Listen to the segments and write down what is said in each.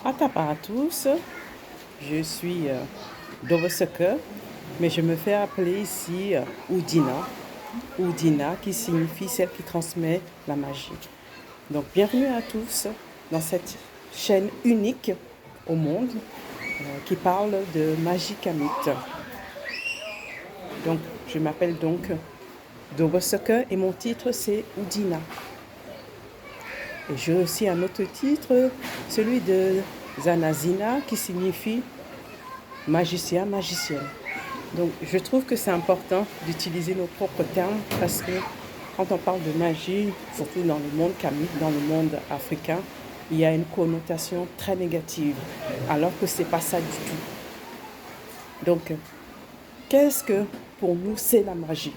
À tous, je suis Dovoseke, mais je me fais appeler ici Oudina. Oudina qui signifie celle qui transmet la magie. Donc bienvenue à tous dans cette chaîne unique au monde qui parle de magie kamite. Donc je m'appelle donc Dovoseke et mon titre c'est Oudina. Et j'ai aussi un autre titre, celui de Zanazina, qui signifie magicien, magicienne. Donc je trouve que c'est important d'utiliser nos propres termes parce que quand on parle de magie, surtout dans le monde kamite, dans le monde africain, il y a une connotation très négative, alors que ce n'est pas ça du tout. Donc, qu'est-ce que pour nous c'est la magie?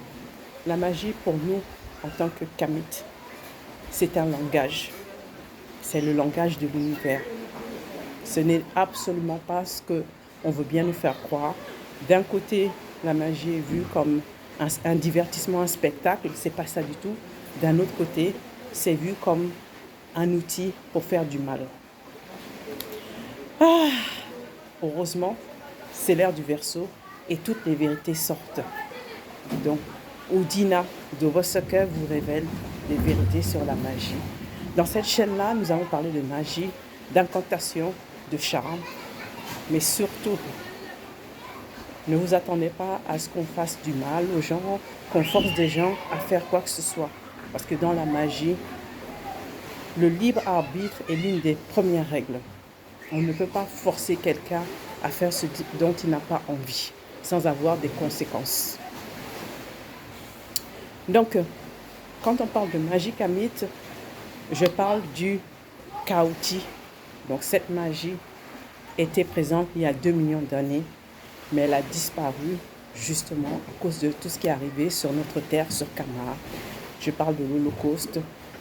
La magie pour nous, en tant que kamite, c'est un langage. C'est le langage de l'univers. Ce n'est absolument pas ce qu'on veut bien nous faire croire. D'un côté, la magie est vue comme un divertissement, un spectacle. Ce n'est pas ça du tout. D'un autre côté, c'est vu comme un outil pour faire du mal. Heureusement, c'est l'ère du Verseau et toutes les vérités sortent. Donc, Oudina Dovoseke vous révèle les vérités sur la magie. Dans cette chaîne-là, nous allons parler de magie, d'incantation, de charme, mais surtout, ne vous attendez pas à ce qu'on fasse du mal aux gens, qu'on force des gens à faire quoi que ce soit. Parce que dans la magie, le libre arbitre est l'une des premières règles. On ne peut pas forcer quelqu'un à faire ce dont il n'a pas envie, sans avoir des conséquences. Donc, quand on parle de magie kamite, je parle du Kaouti. Donc cette magie était présente il y a 2 millions d'années, mais elle a disparu justement à cause de tout ce qui est arrivé sur notre terre, sur Kamara. Je parle de l'Holocauste,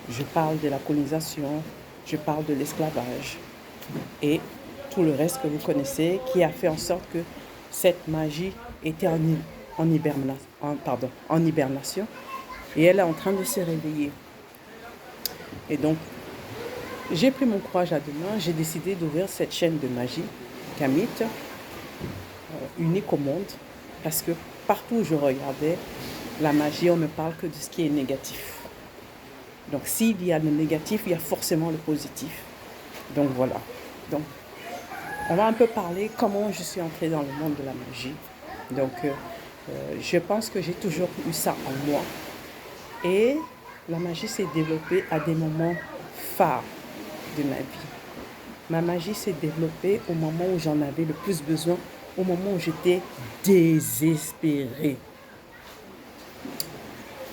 je parle de la colonisation, je parle de l'esclavage et tout le reste que vous connaissez qui a fait en sorte que cette magie était en hibernation et elle est en train de se réveiller. Et donc, j'ai pris mon courage à deux mains, j'ai décidé d'ouvrir cette chaîne de magie kamite, unique au monde, parce que partout où je regardais, la magie, on ne parle que de ce qui est négatif. Donc s'il y a le négatif, il y a forcément le positif. Donc voilà. Donc, on va un peu parler comment je suis entrée dans le monde de la magie. Donc, je pense que j'ai toujours eu ça en moi. Et la magie s'est développée à des moments phares de ma vie. Ma magie s'est développée au moment où j'en avais le plus besoin, au moment où j'étais désespérée.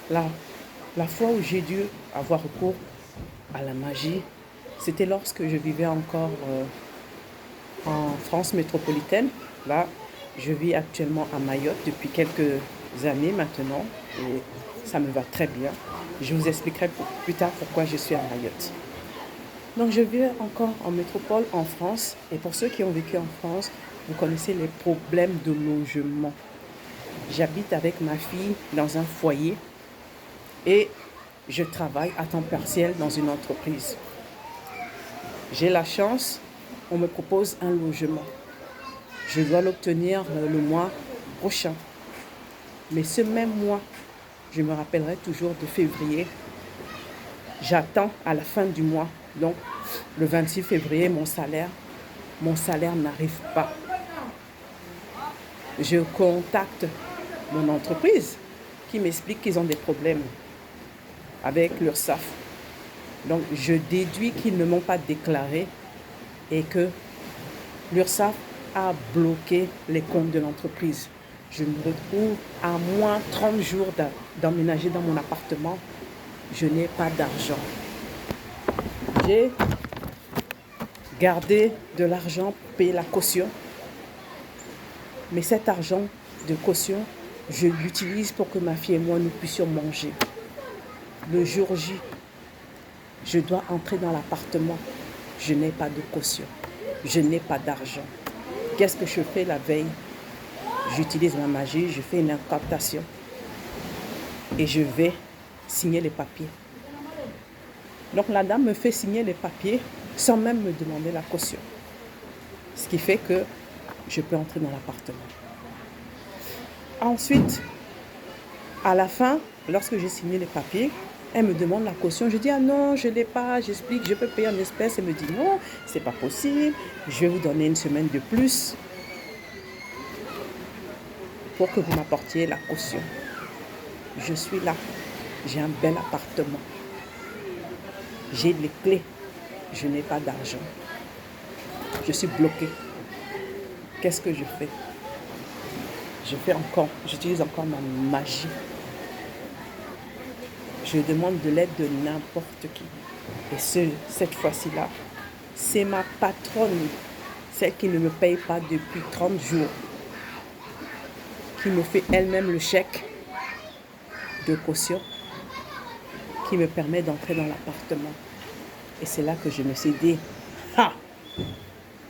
La fois où j'ai dû avoir recours à la magie, c'était lorsque je vivais encore en France métropolitaine. Là, je vis actuellement à Mayotte depuis quelques années maintenant et ça me va très bien. Je vous expliquerai plus tard pourquoi je suis à Mayotte. Donc je vis encore en métropole en France et pour ceux qui ont vécu en France, vous connaissez les problèmes de logement. J'habite avec ma fille dans un foyer et je travaille à temps partiel dans une entreprise. J'ai la chance, on me propose un logement. Je dois l'obtenir le mois prochain. Mais ce même mois, je me rappellerai toujours de février. J'attends à la fin du mois, donc le 26 février, mon salaire n'arrive pas. Je contacte mon entreprise qui m'explique qu'ils ont des problèmes avec l'URSSAF. Donc je déduis qu'ils ne m'ont pas déclaré et que l'URSSAF a bloqué les comptes de l'entreprise. Je me retrouve à moins 30 jours d'emménager dans mon appartement. Je n'ai pas d'argent. J'ai gardé de l'argent pour payer la caution. Mais cet argent de caution, je l'utilise pour que ma fille et moi, nous puissions manger. Le jour J, je dois entrer dans l'appartement. Je n'ai pas de caution. Je n'ai pas d'argent. Qu'est-ce que je fais la veille? J'utilise ma magie, je fais une incantation. Et je vais signer les papiers. Donc la dame me fait signer les papiers sans même me demander la caution. Ce qui fait que je peux entrer dans l'appartement. Ensuite, à la fin, lorsque j'ai signé les papiers, elle me demande la caution. Je dis, ah non, je ne l'ai pas. J'explique, je peux payer en espèces. Elle me dit, non, c'est pas possible. Je vais vous donner une semaine de plus pour que vous m'apportiez la caution. Je suis là. J'ai un bel appartement. J'ai les clés. Je n'ai pas d'argent. Je suis bloquée. Qu'est-ce que je fais? J'utilise encore ma magie. Je demande de l'aide de n'importe qui. Et cette fois-ci-là, c'est ma patronne, celle qui ne me paye pas depuis 30 jours, qui me fait elle-même le chèque de caution, qui me permet d'entrer dans l'appartement. Et c'est là que je me suis dit, ah!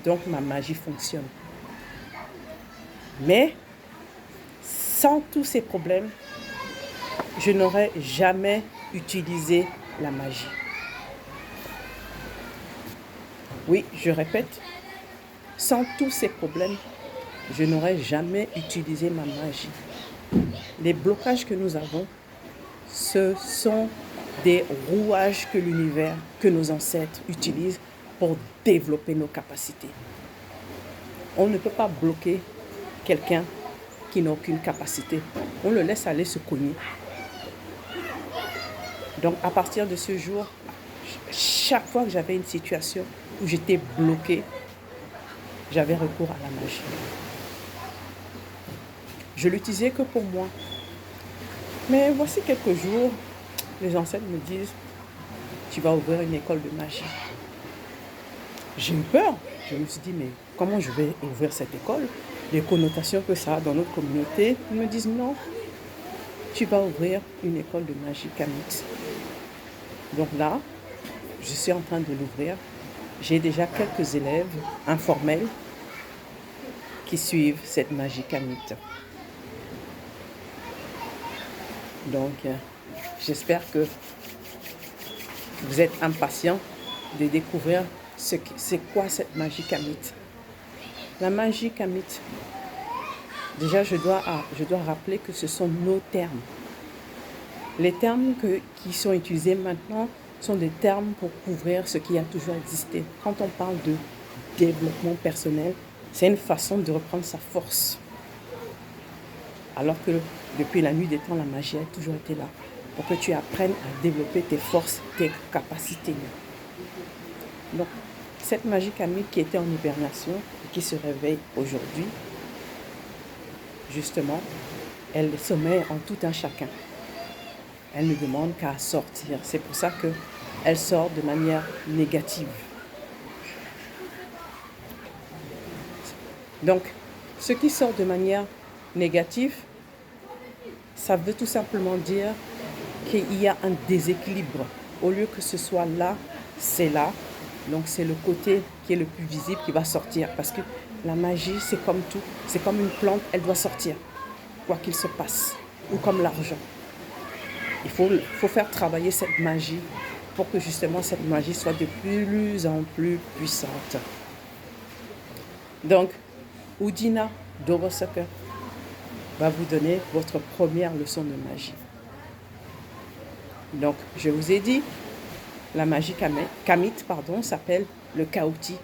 Donc ma magie fonctionne. Mais sans tous ces problèmes, je n'aurais jamais utilisé la magie. Oui, je répète, sans tous ces problèmes, je n'aurais jamais utilisé ma magie. Les blocages que nous avons, ce sont des rouages que l'univers, que nos ancêtres utilisent pour développer nos capacités. On ne peut pas bloquer quelqu'un qui n'a aucune capacité. On le laisse aller se cogner. Donc, à partir de ce jour, chaque fois que j'avais une situation où j'étais bloquée, j'avais recours à la magie. Je l'utilisais que pour moi. Mais voici quelques jours, les ancêtres me disent, tu vas ouvrir une école de magie. J'ai eu peur. Je me suis dit, mais comment je vais ouvrir cette école? Les connotations que ça a dans notre communauté, ils me disent, non, tu vas ouvrir une école de magie Kamit. Donc là, je suis en train de l'ouvrir. J'ai déjà quelques élèves informels qui suivent cette magie Kamit. Donc, j'espère que vous êtes impatients de découvrir c'est quoi cette magie Kamit. La magie Kamit, déjà je dois rappeler que ce sont nos termes. Les termes qui sont utilisés maintenant sont des termes pour couvrir ce qui a toujours existé. Quand on parle de développement personnel, c'est une façon de reprendre sa force. Alors que depuis la nuit des temps, la magie a toujours été là pour que tu apprennes à développer tes forces, tes capacités. Donc, cette magie Kamit qui était en hibernation et qui se réveille aujourd'hui, justement, elle sommeille en tout un chacun. Elle ne demande qu'à sortir. C'est pour ça qu'elle sort de manière négative. Donc, ce qui sort de manière négative, ça veut tout simplement dire qu'il y a un déséquilibre. Au lieu que ce soit là, c'est là. Donc, c'est le côté qui est le plus visible qui va sortir. Parce que la magie, c'est comme tout. C'est comme une plante, elle doit sortir, quoi qu'il se passe. Ou comme l'argent. Il faut faire travailler cette magie pour que justement cette magie soit de plus en plus puissante. Donc, Udina Dobosaka va vous donner votre première leçon de magie. Donc, je vous ai dit, la magie Kamit, s'appelle le Kaoti.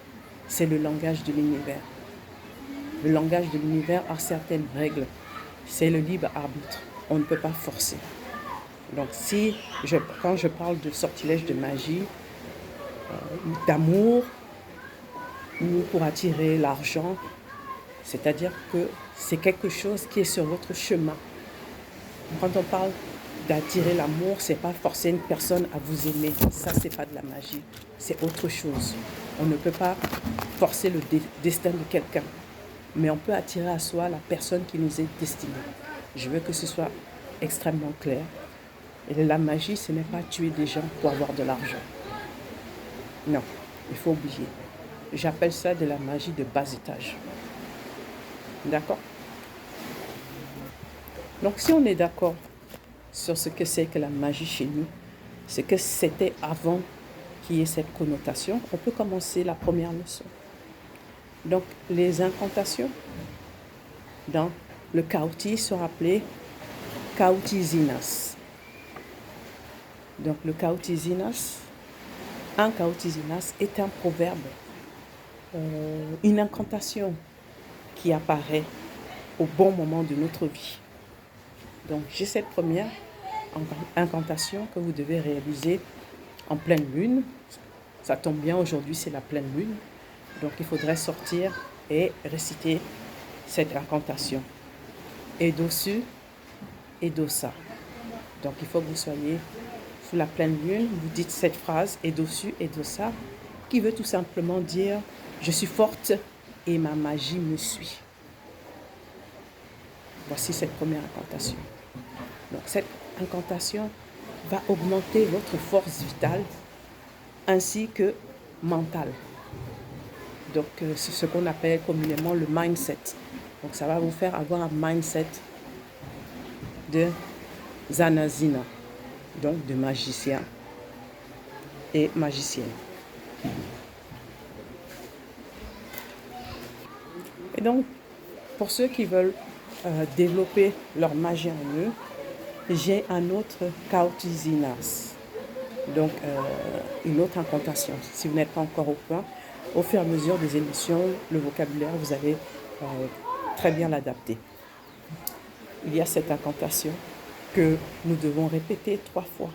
C'est le langage de l'univers. Le langage de l'univers a certaines règles. C'est le libre arbitre. On ne peut pas forcer. Donc, quand je parle de sortilège de magie, d'amour, ou pour attirer l'argent, c'est-à-dire que c'est quelque chose qui est sur votre chemin. Quand on parle d'attirer l'amour, c'est pas forcer une personne à vous aimer. Ça, c'est pas de la magie. C'est autre chose. On ne peut pas forcer le destin de quelqu'un. Mais on peut attirer à soi la personne qui nous est destinée. Je veux que ce soit extrêmement clair. Et la magie, ce n'est pas tuer des gens pour avoir de l'argent. Non, il faut oublier. J'appelle ça de la magie de bas étage. D'accord? Donc, si on est d'accord sur ce que c'est que la magie chez nous, ce que c'était avant qu'il y ait cette connotation, on peut commencer la première leçon. Donc, les incantations dans le Kauti sont appelées Kautizinas. Donc, le Kautizinas, un Kautizinas est un proverbe, une incantation qui apparaît au bon moment de notre vie. Donc, j'ai cette première incantation que vous devez réaliser en pleine lune. Ça tombe bien, aujourd'hui c'est la pleine lune. Donc, il faudrait sortir et réciter cette incantation. Et dessus et dosa. Donc, il faut que vous soyez sous la pleine lune. Vous dites cette phrase, et dessus et dosa, qui veut tout simplement dire « Je suis forte et ma magie me suit ». Voici cette première incantation. Donc, cette incantation va augmenter votre force vitale ainsi que mentale. Donc, c'est ce qu'on appelle communément le mindset. Donc, ça va vous faire avoir un mindset de zanazina, donc de magicien et magicienne. Et donc, pour ceux qui veulent développer leur magie en eux, j'ai un autre Kautizinas, donc une autre incantation. Si vous n'êtes pas encore au point, au fur et à mesure des émissions, le vocabulaire, vous allez très bien l'adapter. Il y a cette incantation que nous devons répéter 3 fois.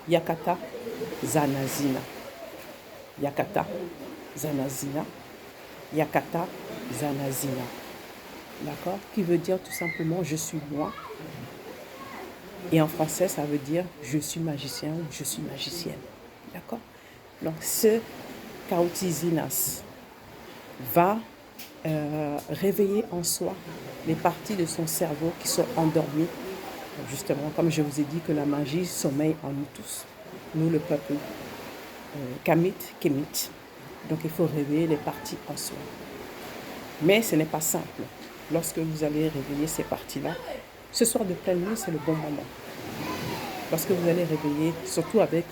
Yakata Zanazina. Yakata Zanazina. Yakata Zanazina. D'accord? Qui veut dire tout simplement je suis moi. Et en français, ça veut dire je suis magicien ou je suis magicienne. D'accord? Donc, ce Kautizinas va réveiller en soi les parties de son cerveau qui sont endormies. Justement, comme je vous ai dit que la magie sommeille en nous tous, nous le peuple Kamit, Kémite. Donc il faut réveiller les parties en soi. Mais ce n'est pas simple. Lorsque vous allez réveiller ces parties-là, ce soir de pleine nuit, c'est le bon moment. Lorsque vous allez réveiller, surtout avec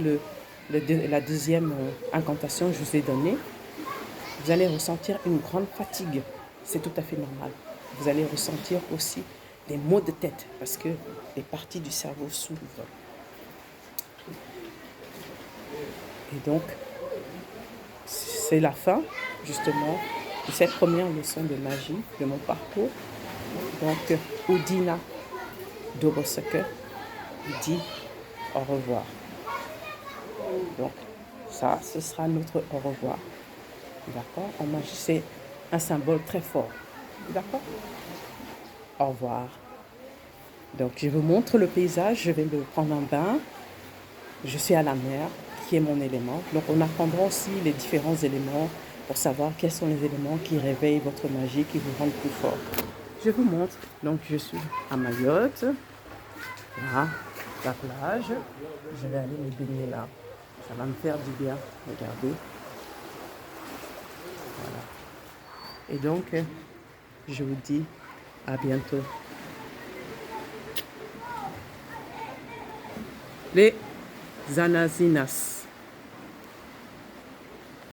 la deuxième incantation que je vous ai donnée, vous allez ressentir une grande fatigue. C'est tout à fait normal. Vous allez ressentir aussi des maux de tête parce que les parties du cerveau s'ouvrent. Et donc, c'est la fin, justement, de cette première leçon de magie de mon parcours. Donc, Udina Doboseke dit au revoir. Donc, ça, ce sera notre au revoir. D'accord? En magie, c'est un symbole très fort. D'accord? Au revoir. Donc, je vous montre le paysage. Je vais me prendre un bain. Je suis à la mer, qui est mon élément. Donc, on apprendra aussi les différents éléments pour savoir quels sont les éléments qui réveillent votre magie, qui vous rendent plus fort. Je vous montre. Donc, je suis à Mayotte. Là, la plage. Je vais aller me baigner là. Ça va me faire du bien. Regardez. Voilà. Et donc, je vous dis à bientôt. Les Zanazinas.